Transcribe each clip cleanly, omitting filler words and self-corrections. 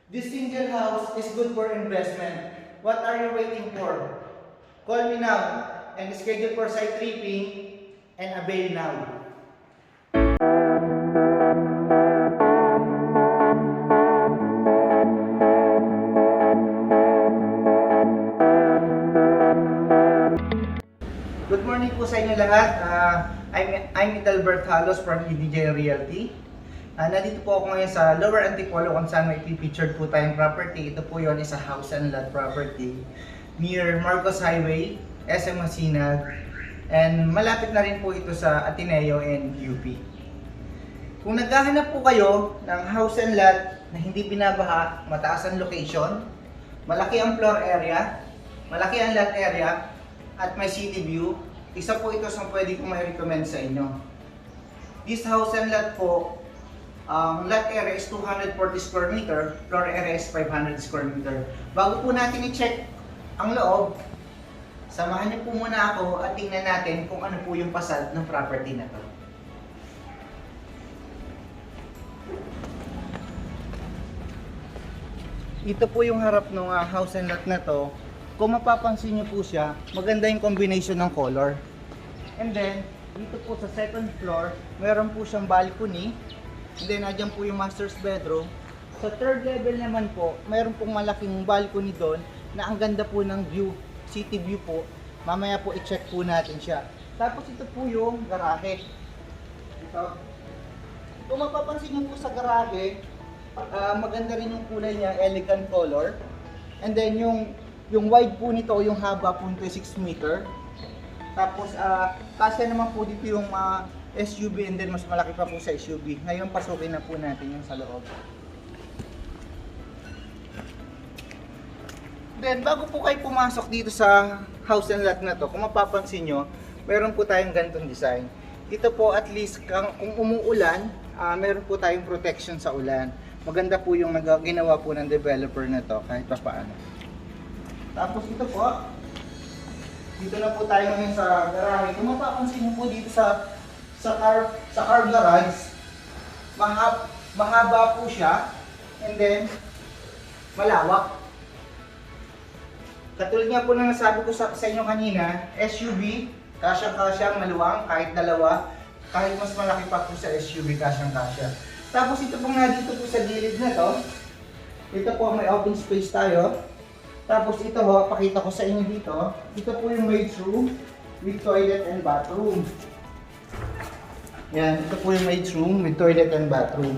This single house is good for investment. What are you waiting for? Call me now and schedule for site tripping and avail now. Good morning po sa inyo lahat. I'm Idalbert Halos from EDJ Realty. Nandito po ako ngayon sa Lower Antipolo kung saan may pipictured po tayong property. Ito po yun is a house and lot property near Marcos Highway, SM Masinag, and malapit na rin po ito sa Ateneo and UP. Kung naghahanap po kayo ng house and lot na hindi binabaha, mataas ang location, malaki ang floor area, malaki ang lot area, at may city view, isa po ito sa pwede kong ma-recommend sa inyo. This house and lot po, lot area is 240 square meter, floor area is 500 square meter. Bago po natin i-check ang loob, samahan niyo po muna ako at tingnan natin kung ano po yung facade ng property na to. Ito po yung harap ng house and lot na to. Kung mapapansin niyo po siya, maganda yung combination ng color. And then, dito po sa second floor, meron po siyang balcony. And then, nadyan po yung master's bedroom. Sa third level naman po, meron pong malaking balcony doon na ang ganda po ng view, city view po. Mamaya po i-check po natin siya. Tapos ito po yung garahe. Ito. Kung mapapansin niyo po sa garahe, maganda rin yung kulay niya, elegant color. And then yung wide po nito, yung haba po nito 6 meter. Tapos kasya naman po dito yung SUV and then mas malaki pa po sa SUV. Ngayon pasukin na po natin yung sa loob. Then bago po kayo pumasok dito sa house and lot na to, kung mapapansin nyo, meron po tayong ganitong design. Ito po at least kung umuulan, meron po tayong protection sa ulan. Maganda po yung ginawa po ng developer na to kahit pa paano. Tapos ito po, dito na po tayo ngayon sa garahe. Kung mapapansin niyo po dito sa car garage, mahaba po siya and then malawak. Katulad nga po na nasabi ko sa inyo kanina, SUV, kasyang-kasya, maluwang, kahit dalawa, kahit mas malaki pa po sa SUV, kasyang-kasya. Tapos ito pong dito po sa gilid na to, ito po may open space tayo. Tapos ito ho, pakita ko sa inyo dito, ito po yung maid's room with toilet and bathroom. Yan, ito po yung maid's room with toilet and bathroom.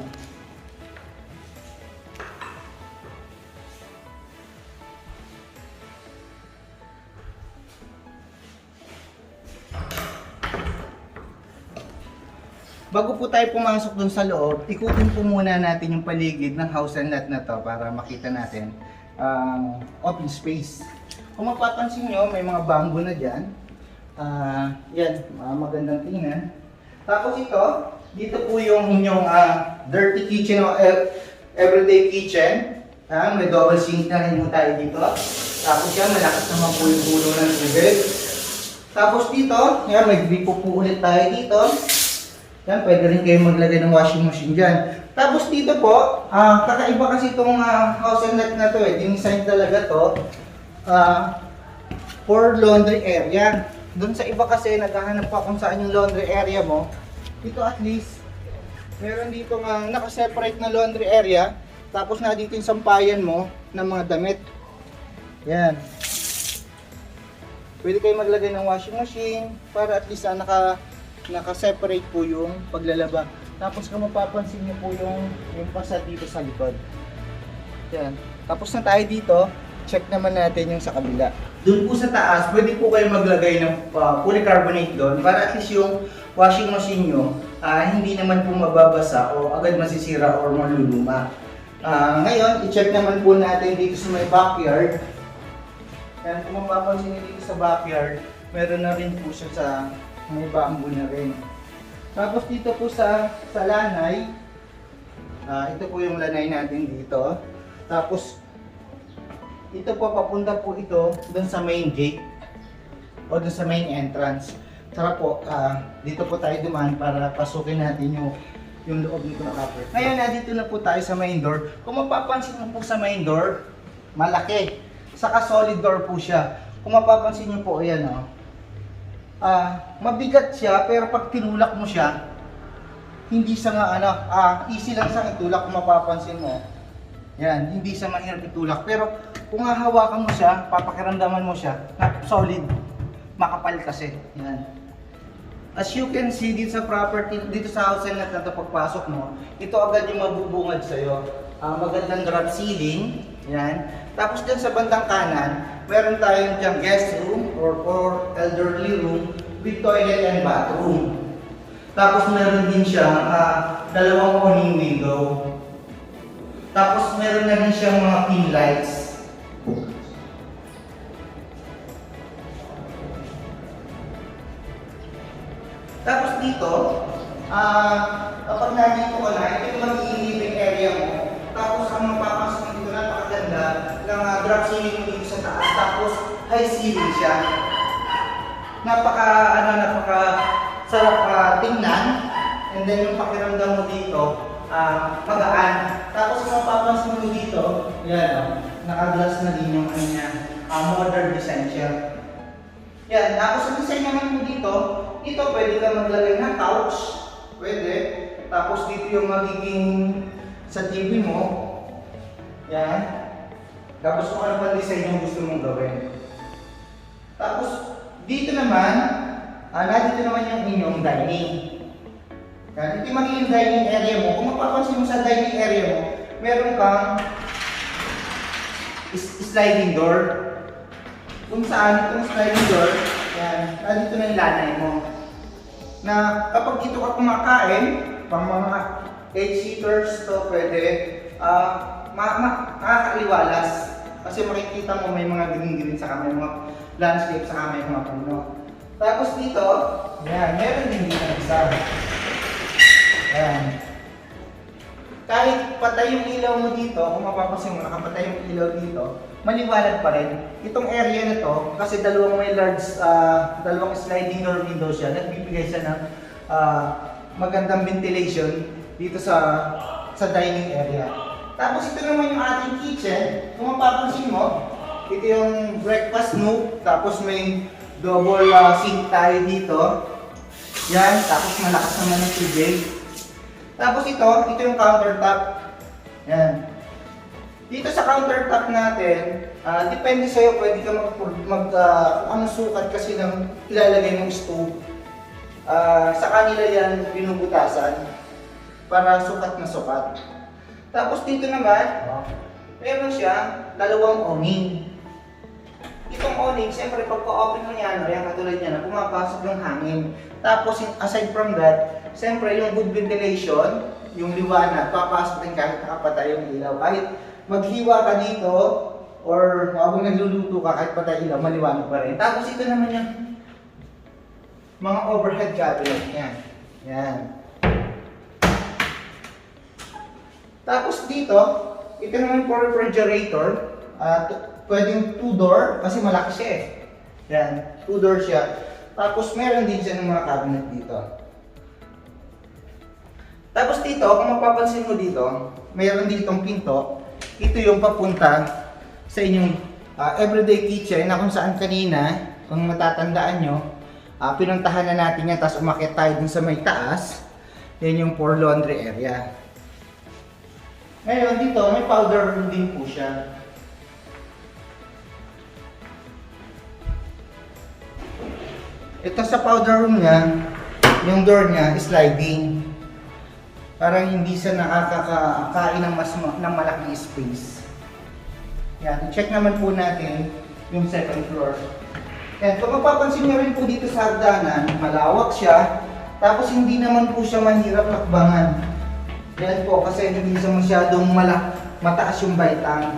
Bago po tayo pumasok dun sa loob, ikutin po muna natin yung paligid ng house and lot na to para makita natin open space. Kung mapapansin nyo, may mga bamboo na dyan. Yan, magandang tingnan. Tapos ito, dito po yung inyong dirty kitchen o everyday kitchen. May double sink na rin po tayo dito. Tapos yan, malakas naman po yung dulo ng tubig. Tapos dito, yan, may gripo po ulit tayo dito. Yan, pwede rin kayo maglagay ng washing machine dyan. Tapos dito po, kakaiba kasi itong house and lot na to dinisign talaga to for laundry area. Doon sa iba kasi naghahanap pa kung saan yung laundry area mo. Dito at least, meron dito nga nakaseparate na laundry area. Tapos na dito yung sampayan mo ng mga damit. Yan. Pwede kayo maglagay ng washing machine para at least naka-separate po yung paglalaba. Tapos kung mapapansin niyo po yung facade dito sa likod. Yan. Tapos na tayo dito, check naman natin yung sa kabila. Doon po sa taas, pwede po kayo maglagay ng polycarbonate doon para at least yung washing machine nyo hindi naman po mababasa o agad masisira or maluluma. Ngayon, i-check naman po natin dito sa may backyard. Yan, kung mapapansin niyo dito sa backyard, meron na rin po siya sa may bamboo na rin. Tapos dito po sa lanay, ito po yung lanay natin dito. Tapos ito po, papunta po ito doon sa main gate o doon sa main entrance. Tara po, dito po tayo dumaan para pasukin natin yung yung loob nito na property. Ngayon, dito na po tayo sa main door. Kung mapapansin mo po sa main door, malaki. Saka solid door po siya. Kung mapapansin niyo po, ayan o. Mabigat siya, pero pag tinulak mo siya, hindi siya nga easy lang sa itulak kung mapapansin mo. Yan, hindi siya mahirap itulak. Pero kung hahawakan mo siya, papakiramdaman mo siya, na solid. Makapal kasi. Yan. As you can see dito sa property, dito sa house na ito pagpasok mo, ito agad yung mabubungad sa'yo. Magandang drop ceiling. Yan. Tapos dyan sa bandang kanan, meron tayong dyan guest room or elderly room with toilet and bathroom. Tapos meron din siyang dalawang awning window. Tapos meron na rin siyang mga pin lights. Tapos dito, kapag nandito ka na, ito yung magiging living area mo. Tapos ang mapapasok dito, napakaganda ng drop ceiling dito sa taas. Tapos high ceiling siya. Napaka sarap tingnan. And then yung pakiramdam mo dito, magaan. Tapos kung mapapansin mo dito, yan naka-glass na din yung modern design siya. Yan, tapos ang design naman mo dito pwede ka maglagay ng couch. Pwede. Tapos dito yung magiging sa TV mo. Yan. Tapos kung ano pa design yung gusto mong gawin. Tapos dito naman, dito naman yung inyong dining. Yan. Ito yung magiging dining area mo. Kung mapapansin mo sa dining area mo, meron kang sliding door. Kung saan itong sliding door, yan, dito na yung lanay mo. Na kapag dito ka kumakain, pang mga 8-seaters to pwede, makakaliwalas. Kasi makikita mo may mga green-green saka may mga landscape saka may mga puno. Tapos dito, yan, meron din dito isa. Yan. Kahit patay yung ilaw mo dito, kung mapapansin mo, nakapatay yung ilaw dito, maliwanag pa rin. Itong area na to, kasi dalawang sliding door window siya, nagbibigay siya ng magandang ventilation dito sa dining area. Tapos ito naman yung ating kitchen. Kung mapapansin mo, ito yung breakfast nook, tapos may double sink tayo dito. Yan, tapos malakas naman yung TJ. Tapos ito yung countertop. Yan. Dito sa countertop natin, depende sa'yo, pwede ka kung anong sukat kasi ng ilalagay ng stove. Sa kanila yan binubutasan para sukat na sukat. Tapos dito naman, meron siya dalawang awning. Itong awning, siyempre pagka-open mo yan, ayan katulad niya na pumapasok yung hangin. Tapos aside from that, siyempre yung good ventilation, yung liwanag, papasok din kahit nakapatay yung ilaw. Kahit maghiwa ka dito, or habang nagluluto ka, kahit patay ilaw, maliwanag pa rin. Tapos ito naman yung mga overhead cabinet. Yan. Yan. Tapos dito, ito naman for refrigerator. Pwedeng 2-door kasi malaki siya eh. Yan. 2-door siya. Tapos meron din siya ng mga cabinet dito. Tapos dito, kung mapapansin mo dito, mayroon ditong pinto. Ito yung papunta sa inyong everyday kitchen na kung saan kanina, kung matatandaan nyo, pinuntahan na natin yan, tapos umakyat tayo dun sa may taas. Yan yung for laundry area. Ngayon dito, may powder room din po siya. Ito sa powder room niya, yung door niya, sliding. Parang hindi siya nakakakain ng malaking space. Yan, check naman po natin yung second floor. Yan, kung mapapansin nyo rin po dito sa hagdanan, malawak siya. Tapos hindi naman po siya mahirap lakbangan. Yan po, kasi hindi siya masyadong mataas yung baitang.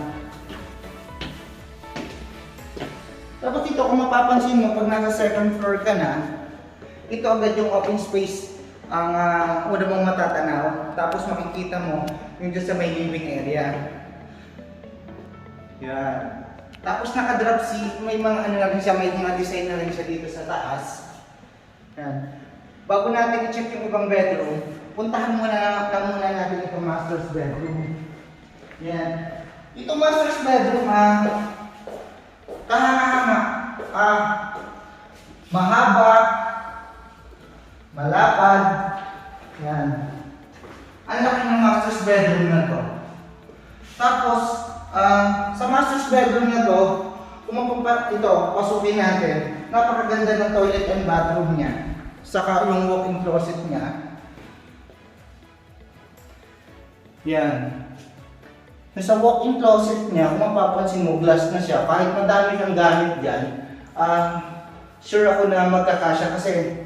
Tapos dito, kung mapapansin mo, pag nasa second floor ka na, ito agad yung open space ang una mong matatanaw. Tapos makikita mo yung dyan sa may living area. Yan. Tapos naka-drop seat, may mga ano na rin siya, may mga design na rin siya dito sa taas. Yan. Bago natin i-check yung ibang bedroom, puntahan muna natin itong master's bedroom. Yan. Itong master's bedroom, kahanga-hanga, mahaba, malapad. Yan. Ang laki ng master's bedroom na to. Tapos, sa master's bedroom na to, kung ito, pasukin natin, napakaganda ng toilet and bathroom niya. Saka yung walk-in closet niya. Yan. Sa walk-in closet niya, kung mapapansin mo, glass na siya. Kahit madami kang gamit dyan, sure ako na magkakasya kasi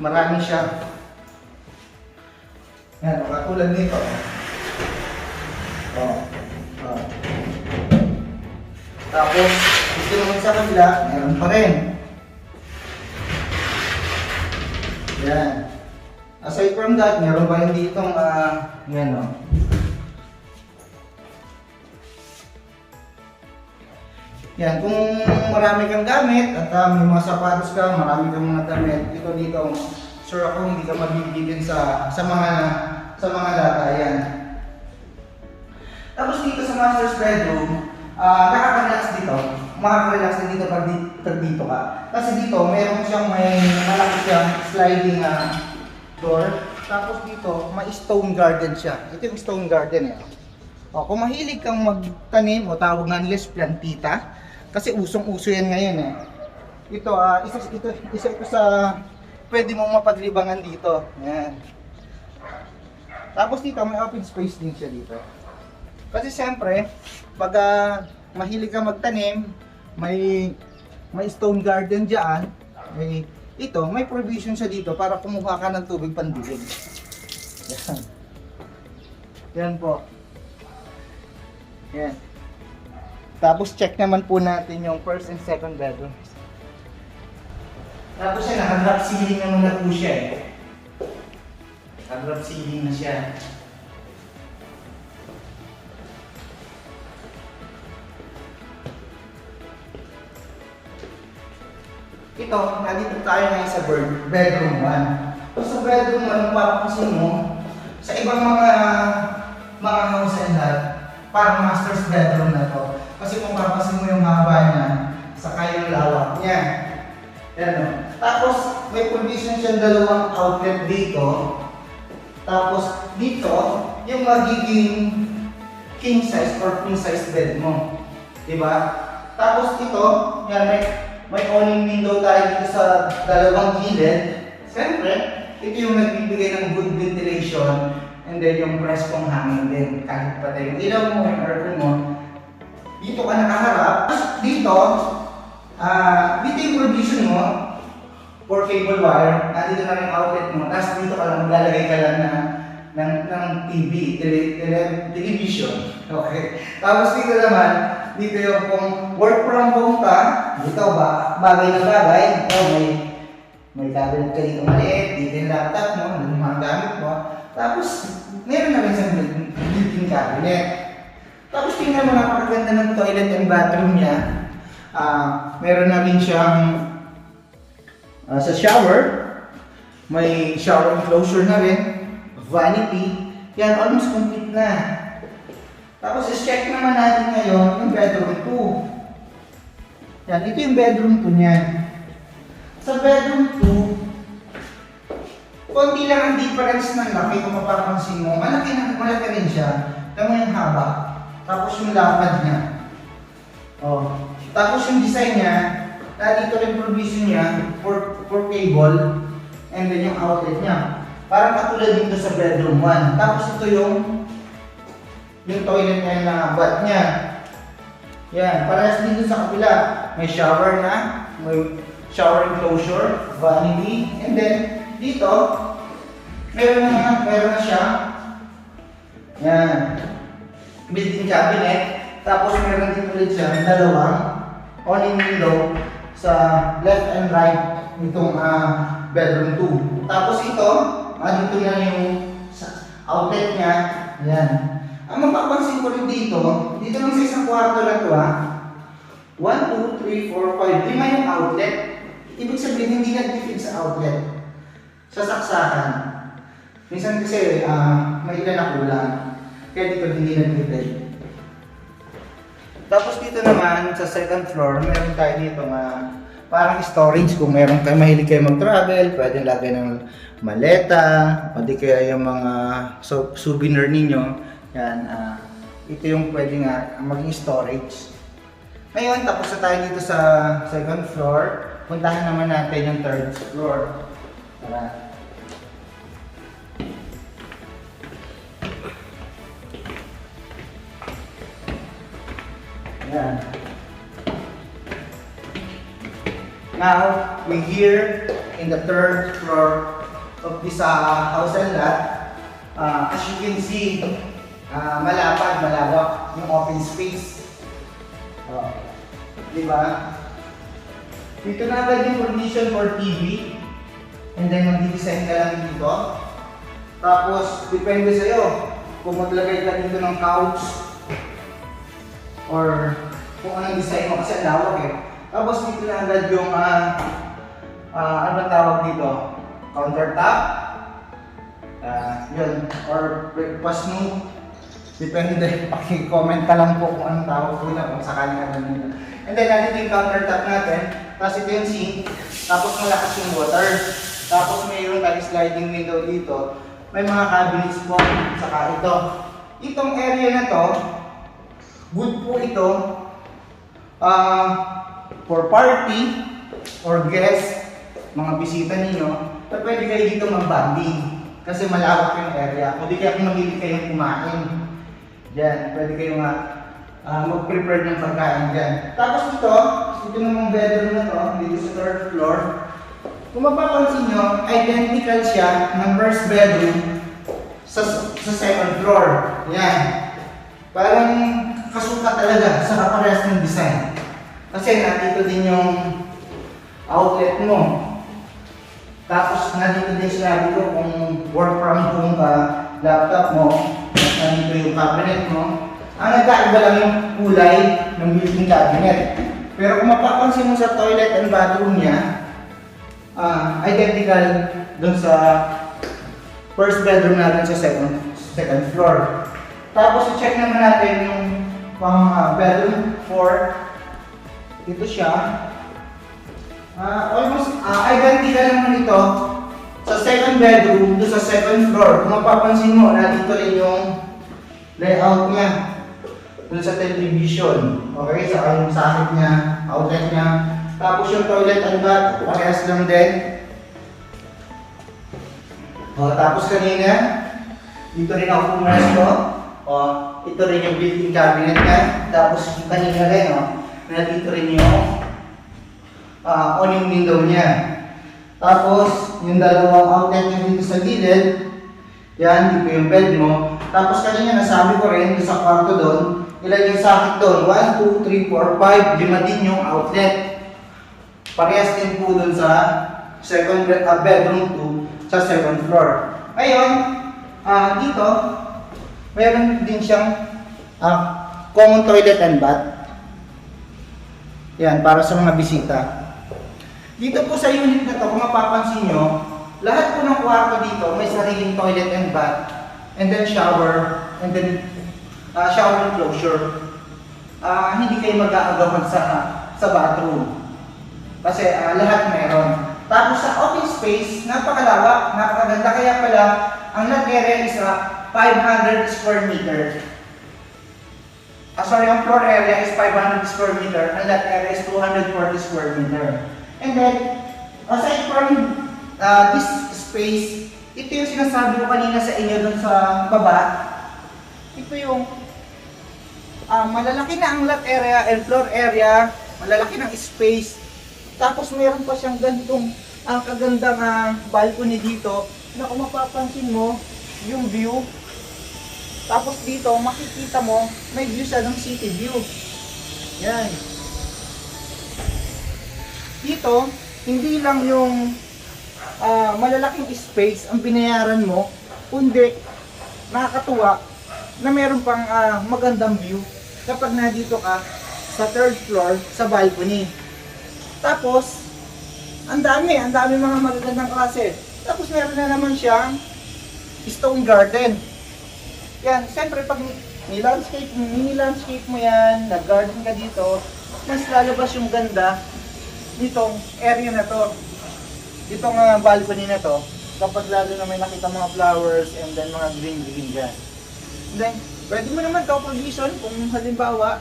marami siya. Yan, katulad nito. Tapos, dito naman sa kabila, meron pa rin. Yan. Aside from that, meron pa rin ditong, yan o. Yan, kung marami kang gamit at may mga sapatos ka, marami kang mga damit, dito, sure ako hindi ka mabibigyan sa mga data yan. Tapos dito sa master's bedroom, nakaka-relax dito. Makaka-relax na dito pag dito ka. Kasi dito, meron siyang may malaki siyang sliding door. Tapos dito, may stone garden siya. Ito yung stone garden eh. Kung mahilig kang magtanim o tawag nga nila plantita, kasi usong-uso yan ngayon eh. Ito, isa ito sa pwede mong mapaglibangan dito. Yan. Tapos dito, may open space din siya dito. Kasi siyempre, pag mahilig ka magtanim, may stone garden dyan, may provision siya dito para kumuha ka ng tubig pandilig. Yan. Yan po. Yan. Tapos check naman po natin yung first and second bedroom. Tapos yan, naka-drop ceiling naman na po siya eh. Naka-drop ceiling na siya. Ito, nandito tayo ngayon sa bedroom 1. So sa bedroom 1, papapasin mo, sa ibang mga house and lot, parang master's bedroom na to. Kasi kung papapasin mo yung haba niya, saka yung lawak niya. Yan o. Tapos, may provision siyang dalawang outlet dito. Tapos, dito, yung magiging king size or queen size bed mo. Diba? Tapos ito, yan, may awning window tayo dito sa dalawang gilid. Siyempre, ito yung nagbibigay ng good ventilation and then yung preskong hangin din. Kahit patay yung ilaw mo, yung aircon mo, dito ka nakaharap. Dito yung provision mo for cable wire. Nandito na yung outlet mo. Tapos dito ka lang, maglalagay ka lang ng TV, television. Okay. Tapos dito naman, dito yung kung work from home ka, dito ba, bagay na bagay, may cabinet ka dito maliit, dito yung laptop mo, yung mga gamit mo. Tapos, meron na rin sa built-in cabinet. Tapos tingnan mo, napakaganda ng toilet and bathroom niya. Meron na rin siyang sa shower, may shower enclosure na rin, vanity, yan, almost complete na. Tapos check naman natin ngayon yung bedroom 2. Yan, ito yung bedroom 2 niya. Sa bedroom 2, konti lang ang difference ng laki kung mapapansin mo. Malaki rin siya. Tama yung haba. Tapos yung lapad niya. Tapos yung design niya, dito rin provision niya for cable and then yung outlet niya. Parang katulad dito sa bedroom 1. Tapos ito yung toilet niya na bath niya. Yan, parehas dito sa kabila. May shower na, may shower enclosure, vanity, and then dito, meron na siya. Yan. Built-in cabinet. Tapos meron din ulit siya dalawang awning window sa left and right nitong bedroom 2. Tapos ito, dito na yung outlet niya. Yan. Ang mapapansin ko rin dito lang sa isang kwarto na ito 1, 2, 3, 4, 5, 5 yung outlet. Ibig sabihin hindi nag-defeat sa outlet. sa saksakan. Minsan kasi may ilan na kulang. Kaya dito hindi nag-fitted. Tapos dito naman sa second floor, meron tayo dito parang storage kung meron kayo mahilig kayo mag-travel, pwede lagay ng maleta, o di kaya yung mga souvenir ninyo. Yan, ito yung pwede nga maging storage. Ngayon, tapos na tayo dito sa second floor. Puntahan naman natin yung third floor. Tara. Yan. Now, we're here in the third floor of this house and lot. As you can see, malapad, malawak yung open space. Diba? Dito na agad yung condition for TV. And then, mag-design ka lang dito. Tapos, depende sa'yo kung maglagay ka dito ng couch or kung anong design mo kasi ang lawak eh. Tapos dito na agad yung ano ba tawag dito? Countertop. Yun. Or breakfast nook. Depende. Paki-comment ka lang po kung anong tawag po na kung sakali nga nandito. And then nandito yung countertop natin. Tapos ito yung sink. Tapos malakas yung water. Tapos mayroon tayong sliding window dito. May mga cabinets po. Saka ito. Itong area na to, good po ito for party or guest, mga bisita ninyo, na pwede kayo dito mag-banding kasi malawak yung area. O di kaya kung mahilig kayong kumain dyan, pwede kayo nga mag-prepare ng pagkain dyan. Tapos ito namang bedroom na to, dito sa third floor. Kung mapapansin nyo, identical siya ng first bedroom sa second floor. Yan. Parang kasukat talaga sa kaparehas ng design. Kasi nandito din yung outlet mo. Tapos nandito din sinabi ko kung work from home ka, laptop mo, at nandito yung cabinet mo. Ang nagkaiba lang yung kulay ng built-in cabinet. Pero kung mapapansin mo sa toilet and bathroom niya, identical dun sa first bedroom natin sa second floor. Tapos i-check naman natin yung bedroom 4. Ito siya. Almost identical naman ito sa second bedroom, doon sa second floor. Kung mapapansin mo, nandito rin yung layout niya. Doon sa television. Okay, saka yung socket niya, outlet niya. Tapos yung toilet and bath, parehas lang din. Tapos kanina, dito rin ako pumesto. Ito rin yung built-in cabinet niya. Tapos kanina rin, nandito rin yung awning window niya. Tapos, yung dalawang outlet niya dito sa gilid, yan, dito yung bed mo. Tapos kanina, nasabi ko rin, sa kwarto doon, ilan yung socket doon? 1, 2, 3, 4, 5, 5 din yung outlet. Parehas din po doon sa bedroom 2 sa second floor. Ngayon, dito, meron din siyang common toilet and bath. Yan, para sa mga bisita. Dito po sa unit na to, kung mapapansin nyo, lahat po ng kwarto dito may sariling toilet and bath, and then shower, and then shower enclosure. Hindi kayo mag-aagawan sa bathroom. Kasi lahat meron. Tapos sa open space, napakalawak, napakaganda. Kaya pala, ang lot area is 500 square meter. Ang floor area is 500 square meter, ang lot area is 240 square meter. And then, aside from this space, ito yung sinasabi ko kanina sa inyo dun sa baba. Ito yung malalaki na ang lot area and floor area, malalaki ng space. Tapos meron pa siyang ganitong kagandang balcony dito na kung mapapansin mo, yung view. Tapos dito, makikita mo, may view siya ng city view. Yan. Dito, hindi lang yung malalaking space ang binayaran mo, kundi nakakatuwa na meron pang magandang view kapag nandito ka sa third floor sa balcony. Tapos, ang dami mga magagandang klase. Tapos meron na naman siyang stone garden. Yan, siyempre pag mini landscape mo yan, nag-garden ka dito, mas lalabas yung ganda nitong area na to. Itong balcony na to, kapag lalo na may nakita mga flowers and then mga green dyan. And then, pwede mo naman provision kung halimbawa,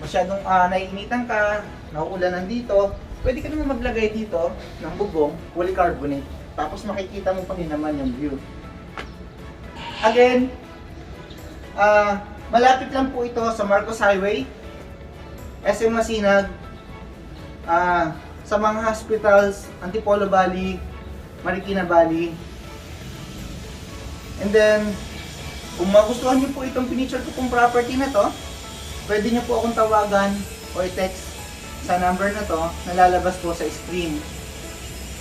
masyadong naiinitan ka, nauulanan dito, pwede ka naman maglagay dito ng bubong, polycarbonate. Tapos makikita mo pa rin naman yung view. Again, malapit lang po ito sa Marcos Highway, SM Masinag, sa mga hospitals, Antipolo Valley, Marikina Valley. And then, kung magustuhan niyo po itong pinicture ko pong property na to, pwede niyo po akong tawagan o i-text sa number na to na lalabas po sa screen.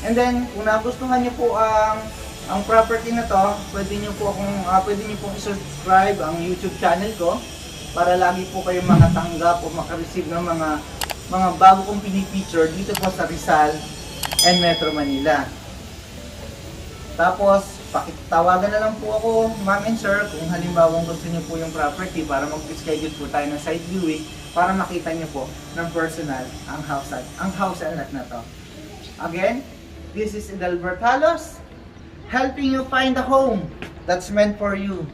And then, kung nagustuhan niyo po ang property na to, pwede niyo pong i-subscribe ang YouTube channel ko para lagi po kayong makatanggap o makareceive ng mga bago kong pinipicture dito po sa Rizal and Metro Manila. Tapos, pakitawagan na lang po ako, ma'am and sir, kung halimbawa gusto niyo po yung property para mag-schedule po tayo ng site viewing para makita niyo po ng personal ang house and lot na to. Again, this is Idalbert Halos, helping you find a home that's meant for you.